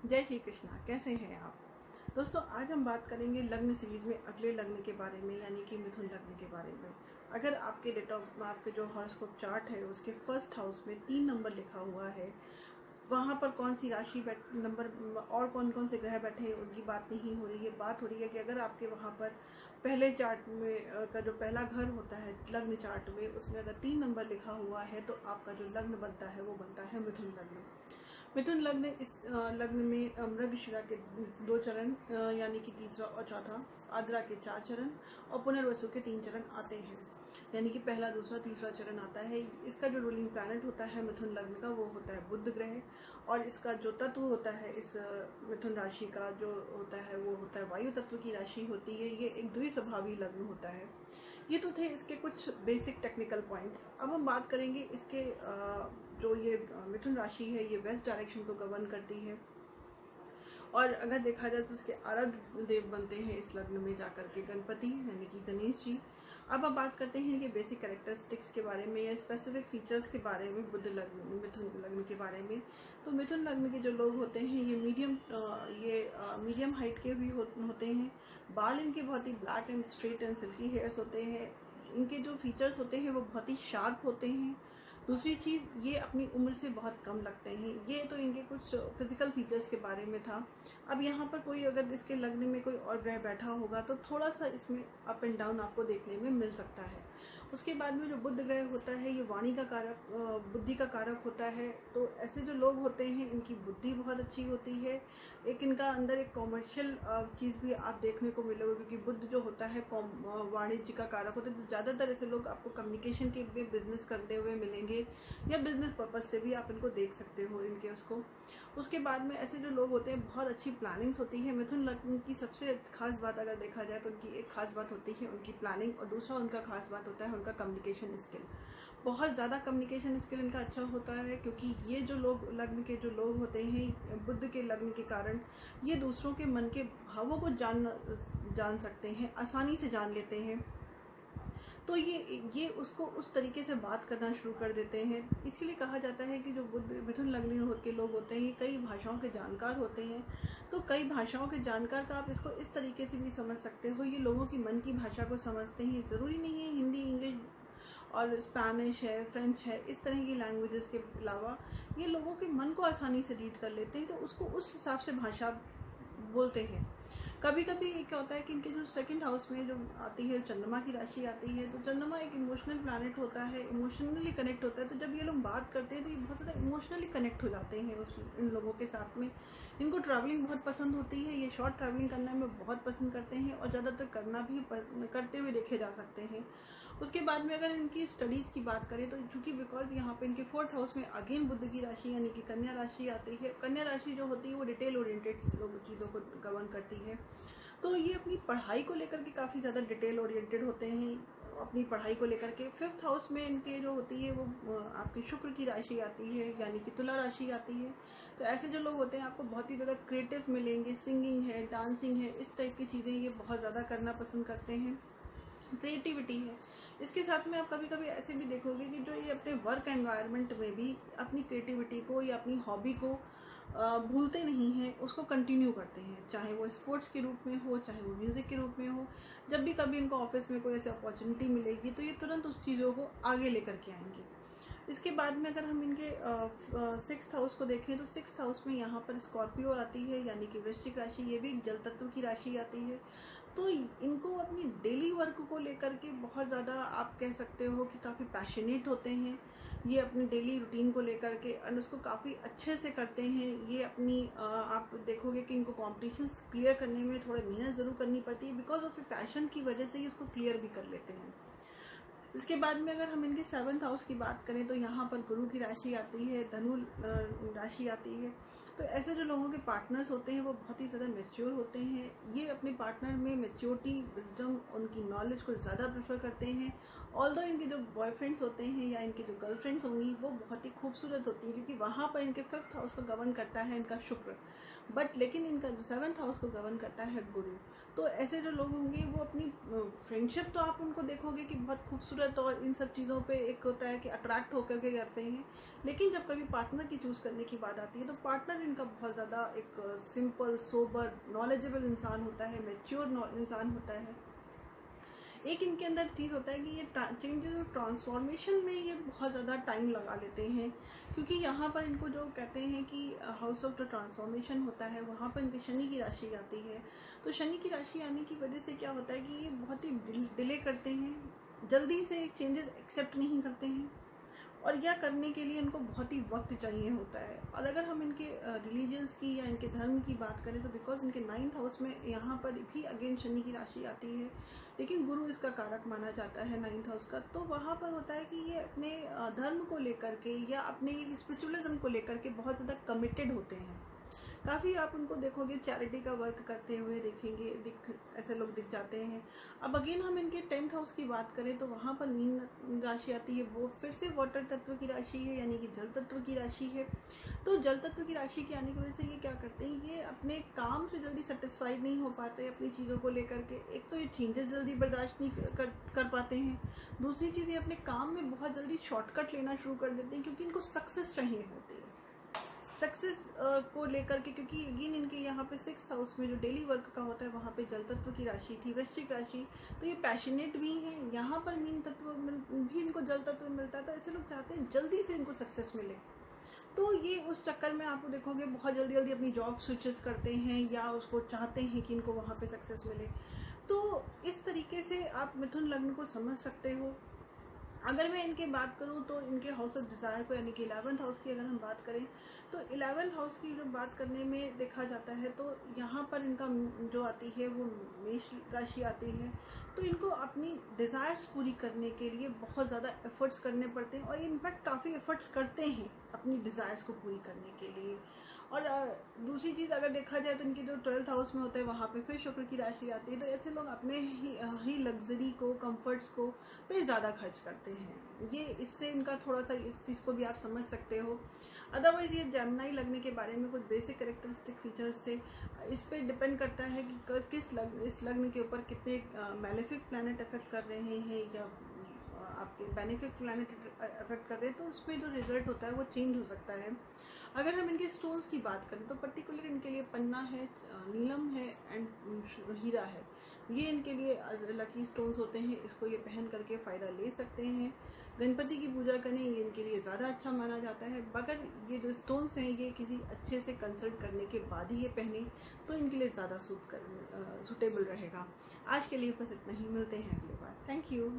जय श्री कृष्णा। कैसे हैं आप दोस्तों? आज हम बात करेंगे लग्न सीरीज में अगले लग्न के बारे में, यानी कि मिथुन लग्न के बारे में। अगर आपके डेट ऑफ आपके जो हॉरोस्कोप चार्ट है उसके फर्स्ट हाउस में 3 नंबर लिखा हुआ है, वहाँ पर कौन सी राशि नंबर और कौन कौन से ग्रह बैठे हैं उनकी बात नहीं हो रही है। बात हो रही है कि अगर आपके वहाँ पर पहले चार्ट में का जो पहला घर होता है लग्न चार्ट में, उसमें अगर 3 नंबर लिखा हुआ है तो आपका जो लग्न बनता है वो बनता है मिथुन लग्न। मिथुन लग्न इस लग्न में मृगशिरा के 2 चरण यानी कि तीसरा और चौथा, आद्रा के 4 चरण और पुनर्वसु के 3 चरण आते हैं, यानी कि पहला दूसरा तीसरा चरण आता है। इसका जो रूलिंग प्लैनेट होता है मिथुन लग्न का वो होता है बुध ग्रह, और इसका जो तत्व होता है इस मिथुन राशि का जो होता है वो होता है वायु तत्व की राशि होती है। ये एक द्विस्वभावी लग्न होता है। ये तो थे इसके कुछ बेसिक टेक्निकल पॉइंट्स। अब हम बात करेंगे इसके जो ये मिथुन राशि है ये वेस्ट डायरेक्शन को गवर्न करती है, और अगर देखा जाए तो उसके आराध्य देव बनते हैं इस लग्न में जाकर के गणपति यानी कि गणेश जी। अब हम बात करते हैं कि बेसिक कैरेक्टरिस्टिक्स के बारे में या स्पेसिफिक फीचर्स के बारे में बुध लग्न मिथुन लग्न के बारे में। तो मिथुन लग्न के जो लोग होते हैं ये मीडियम हाइट के भी होते हैं। बाल इनके बहुत ही black and straight and silky hairs होते हैं। इनके जो फीचर्स होते हैं वो बहुत ही शार्प होते हैं। दूसरी चीज़, ये अपनी उम्र से बहुत कम लगते हैं। ये तो इनके कुछ फिजिकल फीचर्स के बारे में था। अब यहाँ पर कोई अगर इसके लग्न में कोई और ग्रह बैठा होगा तो थोड़ा सा इसमें अप एंड डाउन आपको देखने में मिल सकता है। उसके बाद में जो बुध ग्रह होता है ये वाणी का कारक, बुद्धि का कारक होता है। तो ऐसे जो लोग होते हैं इनकी बुद्धि बहुत अच्छी होती है। एक इनका अंदर एक कॉमर्शियल चीज़ भी आप देखने को मिलोगे, क्योंकि बुध जो होता है वाणिज्य का कारक होता है। तो ज़्यादातर ऐसे लोग आपको कम्युनिकेशन के भी बिजनेस करते हुए मिलेंगे, या बिजनेस पर्पज से भी आप इनको देख सकते हो इनके उसको। उसके बाद में ऐसे जो लोग होते हैं बहुत अच्छी प्लानिंग्स होती है। मिथुन लग्न की सबसे खास बात अगर देखा जाए तो उनकी एक खास बात होती है उनकी प्लानिंग, और दूसरा उनका खास बात होता है उनका कम्युनिकेशन स्किल। बहुत ज़्यादा कम्युनिकेशन स्किल इनका अच्छा होता है, क्योंकि ये जो लोग लग्न के जो लोग होते हैं बुध के लग्न के कारण ये दूसरों के मन के भावों को जान सकते हैं, आसानी से जान लेते हैं। तो ये उसको उस तरीके से बात करना शुरू कर देते हैं। इसीलिए कहा जाता है कि जो बुध मिथुन लग्न के लोग होते हैं ये कई भाषाओं के जानकार होते हैं। तो कई भाषाओं के जानकार का आप इसको इस तरीके से भी समझ सकते हो, ये लोगों की मन की भाषा को समझते हैं। ज़रूरी नहीं है हिंदी, इंग्लिश और स्पेनिश है, फ्रेंच है, इस तरह की लैंग्वेजेस के अलावा ये लोगों के मन को आसानी से रीड कर लेते हैं, तो उसको उस हिसाब से भाषा बोलते हैं। कभी कभी क्या होता है कि इनके जो सेकंड हाउस में जो आती है चंद्रमा की राशि आती है, तो चंद्रमा एक इमोशनल प्लैनेट होता है, इमोशनली कनेक्ट होता है। तो जब ये लोग बात करते हैं तो ये बहुत ज़्यादा इमोशनली कनेक्ट हो जाते हैं इन लोगों के साथ में। इनको ट्रैवलिंग बहुत पसंद होती है, ये शॉर्ट ट्रैवलिंग करना में बहुत पसंद करते हैं, और ज़्यादातर करना भी करते हुए देखे जा सकते हैं। उसके बाद में अगर इनकी स्टडीज़ की बात करें तो चूँकि बिकॉज यहाँ पे इनके 4th हाउस में अगेन बुध की राशि यानी कि कन्या राशि आती है। कन्या राशि जो होती है वो डिटेल ओरिएंटेड चीज़ों को गवर्न करती है। तो ये अपनी पढ़ाई को लेकर के काफ़ी ज़्यादा डिटेल ओरिएंटेड होते हैं। अपनी पढ़ाई को लेकर के 5th हाउस में इनके जो होती है वो आपकी शुक्र की राशि आती है, यानी कि तुला राशि आती है। तो ऐसे जो लोग होते हैं आपको बहुत ही ज़्यादा क्रिएटिव मिलेंगे। सिंगिंग है, डांसिंग है, इस टाइप की चीज़ें ये बहुत ज़्यादा करना पसंद करते हैं। क्रिएटिविटी है। इसके साथ में आप कभी कभी ऐसे भी देखोगे कि जो ये अपने वर्क एनवायरनमेंट में भी अपनी क्रिएटिविटी को या अपनी हॉबी को भूलते नहीं हैं, उसको कंटिन्यू करते हैं, चाहे वो स्पोर्ट्स के रूप में हो, चाहे वो म्यूज़िक के रूप में हो। जब भी कभी इनको ऑफिस में कोई ऐसी अपॉर्चुनिटी मिलेगी तो ये तुरंत उस चीज़ों को आगे लेकर के आएंगे। इसके बाद में अगर हम इनके 6th हाउस को देखें तो 6th हाउस में यहाँ पर स्कॉर्पियो आती है, यानी कि वृश्चिक राशि। ये भी एक जल तत्व की राशि आती है। तो इनको अपनी डेली वर्क को लेकर के बहुत ज़्यादा आप कह सकते हो कि काफ़ी पैशनेट होते हैं। ये अपनी डेली रूटीन को लेकर के और उसको काफ़ी अच्छे से करते हैं। ये अपनी आप देखोगे कि इनको कॉम्पिटिशन्स क्लियर करने में थोड़ा मेहनत ज़रूर करनी पड़ती है, बिकॉज ऑफ पैशन की वजह से ही उसको क्लियर भी कर लेते हैं। इसके बाद में अगर हम इनके 7th हाउस की बात करें तो यहाँ पर गुरु की राशि आती है, धनु राशि आती है। तो ऐसे जो लोगों के पार्टनर्स होते हैं वो बहुत ही ज़्यादा मैच्योर होते हैं। ये अपने पार्टनर में मैच्योरिटी, विजडम, उनकी नॉलेज को ज़्यादा प्रेफर करते हैं, ऑल्दो इनके जो बॉयफ्रेंड्स होते हैं या इनकी जो गर्लफ्रेंड्स होंगी वो बहुत ही खूबसूरत होती हैं, क्योंकि वहाँ पर इनके 5th हाउस को गवर्न करता है इनका शुक्र, बट लेकिन इनका जो 7th हाउस को गवर्न करता है गुरु। तो ऐसे जो लोग होंगे वो अपनी फ्रेंडशिप तो आप उनको देखोगे कि बहुत खूबसूरत और इन सब चीज़ों पे एक होता है कि अट्रैक्ट होकर के करते हैं, लेकिन जब कभी पार्टनर की चूज़ करने की बात आती है तो पार्टनर इनका बहुत ज़्यादा एक सिंपल, सोबर, नॉलेजेबल इंसान होता है, मैच्योर इंसान होता है। एक इनके अंदर चीज़ होता है कि ये चेंजेस और ट्रांसफॉर्मेशन में ये बहुत ज़्यादा टाइम लगा लेते हैं, क्योंकि यहाँ पर इनको जो कहते हैं कि हाउस ऑफ द ट्रांसफॉर्मेशन होता है, वहाँ पर इनके शनि की राशि आती है। तो शनि की राशि आने की वजह से क्या होता है कि ये बहुत ही डिले करते हैं, जल्दी से चेंजेस एक्सेप्ट नहीं करते हैं, और यह करने के लिए इनको बहुत ही वक्त चाहिए होता है। और अगर हम इनके रिलीजियंस की या इनके धर्म की बात करें तो बिकॉज इनके 9th हाउस में यहाँ पर भी अगेन शनि की राशि आती है, लेकिन गुरु इसका कारक माना जाता है 9th हाउस का। तो वहाँ पर होता है कि ये अपने धर्म को लेकर के या अपने स्पिरिचुअलिज्म को लेकर के बहुत ज़्यादा कमिटेड होते हैं। काफ़ी आप उनको देखोगे चैरिटी का वर्क करते हुए देखेंगे, ऐसे लोग दिख जाते हैं। अब अगेन हम इनके 10th हाउस की बात करें तो वहाँ पर मीन राशि आती है, वो फिर से वाटर तत्व की राशि है, यानी कि जल तत्व की राशि है। तो जल तत्व की राशि के आने की वजह से ये क्या करते हैं, ये अपने काम से जल्दी सेटिस्फाइड नहीं हो पाते अपनी चीज़ों को लेकर के। एक तो ये चेंजेस जल्दी बर्दाश्त नहीं कर पाते हैं, दूसरी चीज़ ये अपने काम में बहुत जल्दी शॉर्टकट लेना शुरू कर देते हैं, क्योंकि इनको सक्सेस चाहिए होती है। सक्सेस को लेकर के, क्योंकि अगेन इनके यहाँ पे 6th हाउस में जो डेली वर्क का होता है वहाँ पे जल तत्व की राशि थी, वृश्चिक राशि। तो ये पैशनेट भी हैं, यहाँ पर मीन तत्व भी इनको जल तत्व मिलता है। तो ऐसे लोग चाहते हैं जल्दी से इनको सक्सेस मिले, तो ये उस चक्कर में आपको देखोगे बहुत जल्दी जल्दी अपनी जॉब स्विचेस करते हैं या उसको चाहते हैं कि इनको वहाँ पे सक्सेस मिले। तो इस तरीके से आप मिथुन लग्न को समझ सकते हो। अगर मैं इनके बात करूं तो इनके हाउस ऑफ डिज़ायर को, यानी कि 11th हाउस की अगर हम बात करें तो 11th हाउस की जो बात करने में देखा जाता है तो यहाँ पर इनका जो आती है वो मेष राशि आती है। तो इनको अपनी डिज़ायर्स पूरी करने के लिए बहुत ज़्यादा एफर्ट्स करने पड़ते हैं, और इनफैक्ट काफ़ी एफर्ट्स करते हैं अपनी डिज़ायर्स को पूरी करने के लिए। और दूसरी चीज़ अगर देखा जाए तो इनके जो 12th हाउस में होता है वहाँ पे फिर शुक्र की राशि आती है। तो ऐसे लोग अपने ही लग्जरी को, कंफर्ट्स को पे ज़्यादा खर्च करते हैं। ये इससे इनका थोड़ा सा इस चीज़ को भी आप समझ सकते हो। अदरवाइज़ ये जेमिनी लगने के बारे में कुछ बेसिक कैरेक्टरिस्टिक फीचर्स थे। इस पे डिपेंड करता है कि इस लग्न के ऊपर कितने मैलेफिक प्लैनेट इफेक्ट कर रहे हैं या आपके बेनिफिक प्लैनेट इफेक्ट कर रहे हैं, तो उसमें जो रिजल्ट होता है वो चेंज हो सकता है। अगर हम इनके स्टोन्स की बात करें तो पर्टिकुलर इनके लिए पन्ना है, नीलम है एंड हीरा है। ये इनके लिए लकी स्टोन्स होते हैं, इसको ये पहन करके फ़ायदा ले सकते हैं। गणपति की पूजा करें, ये इनके लिए ज़्यादा अच्छा माना जाता है। मगर ये जो स्टोन्स हैं ये किसी अच्छे से कंसल्ट करने के बाद ही ये पहने तो इनके लिए ज़्यादा सूटेबल रहेगा। आज के लिए बस इतना ही, मिलते हैं अगली बार। Thank you.